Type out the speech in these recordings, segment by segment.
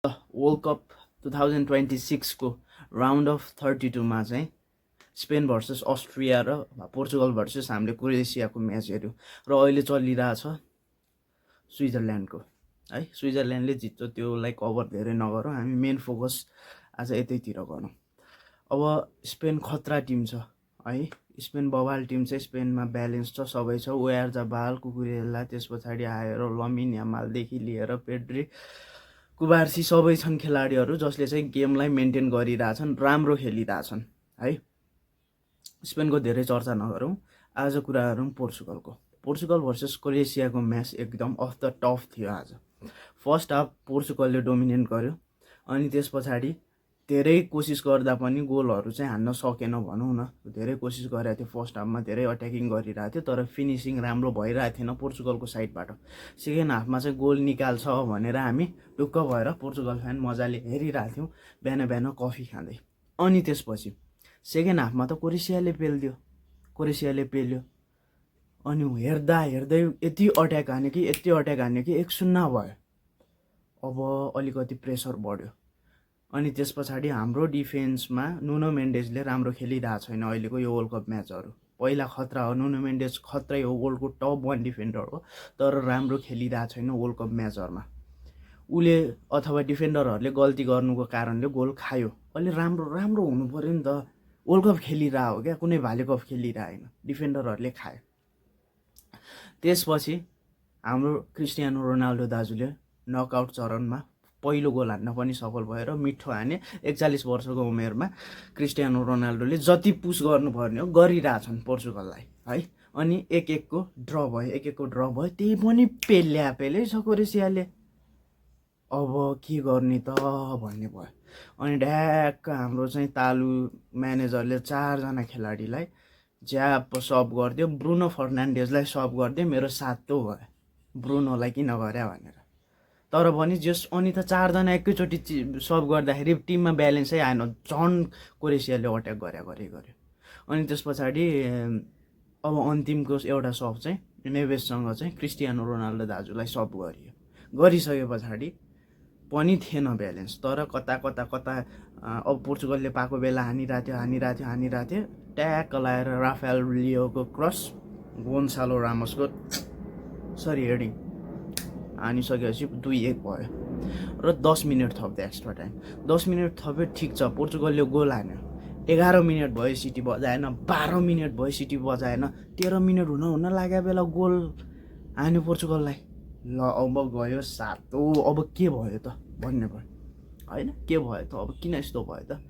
World cup 2026 को round of 32 मा चाहिँ स्पेन भर्सेस अस्ट्रिया र पोर्चुगल भर्सेस हामीले क्रोएसियाको म्याच हेऱ्यौँ र अहिले चलिरहेछ स्विजरल्यान्डको है। स्विजरल्यान्डले जित्छ त्योलाई कभर धेरै नगरौँ, हामी मेन फोकस आज यतैतिर गरौँ। अब स्पेन खतरा टिम छ है, स्पेन बवाल टिम छ, स्पेनमा ब्यालेन्स छ, सबै छ। ओयारजाबाल, कुकुरेला, त्यस पछाडि आएर लमिन यामालदेखि लिएर पेड्री, कुबार्सी सबै छन् खेलाडीहरू जसले चाहिँ गेमलाई मेन्टेन गरिरहेछन्, राम्रो खेलिरहेछन् है। स्पेनको धेरै चर्चा नगरौँ, आज कुरा गरौँ पोर्चुगलको। पोर्चुगल भर्सेस क्रोएसियाको म्याच एकदम अफ द टफ थियो आज। फर्स्ट हाफ पोर्चुगलले डोमिनेट गर्यो, अनि त्यस पछाडि धेरै कोसिस गर्दा पनि गोलहरू चाहिँ हान्न सकेन भनौँ न। धेरै कोसिस गरिरहेको थियो फर्स्ट हाफमा, धेरै अट्याकिङ गरिरहेको थियो, तर फिनिसिङ राम्रो भइरहेको थिएन पोर्चुगलको साइडबाट। सेकेन्ड हाफमा चाहिँ गोल निकाल्छ भनेर हामी ढुक्क भएर पोर्चुगल फ्यान मजाले हेरिरहेको थियौँ बिहान बिहान कफी खाँदै। अनि त्यसपछि सेकेन्ड हाफमा त क्रोएसियाले पेल्यो, अनि हेर्दा हेर्दै यति अट्याक हान्यो कि 1-0 भयो। अब अलिकति प्रेसर बढ्यो, अनि त्यस पछाडि हाम्रो डिफेन्समा नुनो मेन्डेजले राम्रो खेलिरहेको छैन अहिलेको यो वर्ल्ड कप म्याचहरू। पहिला खतरा हो, नुनो मेन्डेज खतरै हो, वर्ल्डको टप 1 डिफेन्डर हो, तर राम्रो खेलिरहेको छैन वर्ल्ड कप म्याचहरूमा। उसले अथवा डिफेन्डरहरूले गल्ती गर्नुको कारणले गोल खायो। अहिले राम्रो हुनु पऱ्यो नि त, वर्ल्ड कप खेलिरह हो क्या, कुनै भाले कप खेलिरह होइन, डिफेन्डरहरूले खायो। त्यसपछि हाम्रो क्रिस्टियानो रोनाल्डो दाजुले नकआउट चरणमा पहिलो गोल हान्न पनि सफल भएर मिठो हाने। 41 वर्षको उमेरमा क्रिस्टियानो रोनाल्डोले जति पुस गर्नुपर्ने हो गरिरहेछन् पोर्चुगललाई है। अनि 1-1 ड्र भयो, त्यही पनि पेल्यै छ क्रोएसियाले। अब के गर्ने त भन्ने भयो। अनि ढ्याक्क हाम्रो चाहिँ तालु म्यानेजरले 4 जना खेलाडीलाई ज्याप सब गरिदियो, ब्रुनो फर्नान्डेजलाई सब गरिदियो। मेरो सातो भयो ब्रुनोलाई किन गरे भनेर, तर पनि जस अनि त 4 जना एकैचोटि सब गर्दाखेरि टिममा ब्यालेन्सै आएन, झन् क्रोएसियाले अट्याक गर्यो। अनि त्यस पछाडि अब अन्तिमको एउटा सब चाहिँ नेभेससँग चाहिँ क्रिस्टियानो रोनाल्डो दाजुलाई सब गरिसके पछाडि पनि थिएन ब्यालेन्स। तर कता अब पोर्चुगलले पाएको बेला हानिरहेको थियो, ट्याक्क लाएर राफेल लियोको क्रस, गोन्सालो रामोसको हेडिङ हानिसकेपछि 2-1 भयो र 10 मिनट थप्दै एक्स्ट्रा टाइम। 10 मिनट थप्यो, ठिक छ, पोर्चुगलले गोल हान्यो। 11 मिनट भयो सिटी बजाएन, 12 मिनट भयो सिटी बजाएन, 13 मिनट हुन लाग्यो बेला गोल हान्यो पोर्चुगललाई। ल अब गयो सातो। अब के भयो त भन्ने भयो होइन, के भयो त, अब किन यस्तो भयो त?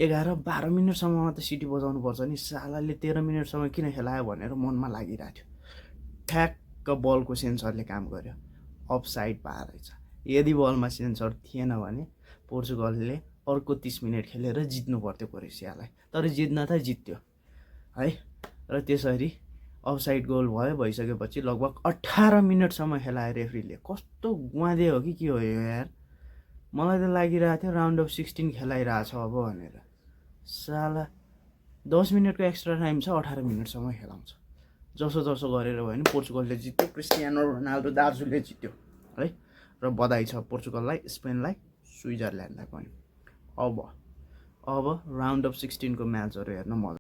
11-12 मिनटसम्ममा त सिटी बजाउनु पर्छ नि, सालाले 13 मिनटसम्म किन खेलायो भनेर मनमा लागिरहेको थियो। ठ्याक्क बलको सेन्सरले काम गर्यो, अफसाइड पाएर रहेछ। यदि बलमा सेन्सर थिएन भने पोर्चुगलले अर्को 30 मिनट खेलेर जित्नु पर्थ्यो क्रोएसियालाई, तर जित्न त जित्यो है। र त्यसरी अफसाइड गोल भइसकेपछि लगभग 18 मिनटसम्म खेलायो रेफ्रीले। कस्तो गुवादे हो कि के हो यो यार, मलाई त लागिरहेको थियो राउन्ड अफ 16 खेलाइरहेछ अब भनेर। साला 10 मिनटको एक्स्ट्रा टाइम छ, 18 मिनटसम्म खेलाउँछ। जसो गरेर भयो भने पोर्चुगलले जित्यो, क्रिस्टियानो रोनाल्डो दाजुले जित्यो है। र बधाई छ पोर्चुगललाई, स्पेनलाई, स्विजरल्यान्डलाई पनि। अब राउन्ड अफ 16 को म्याचहरू हेर्न मजा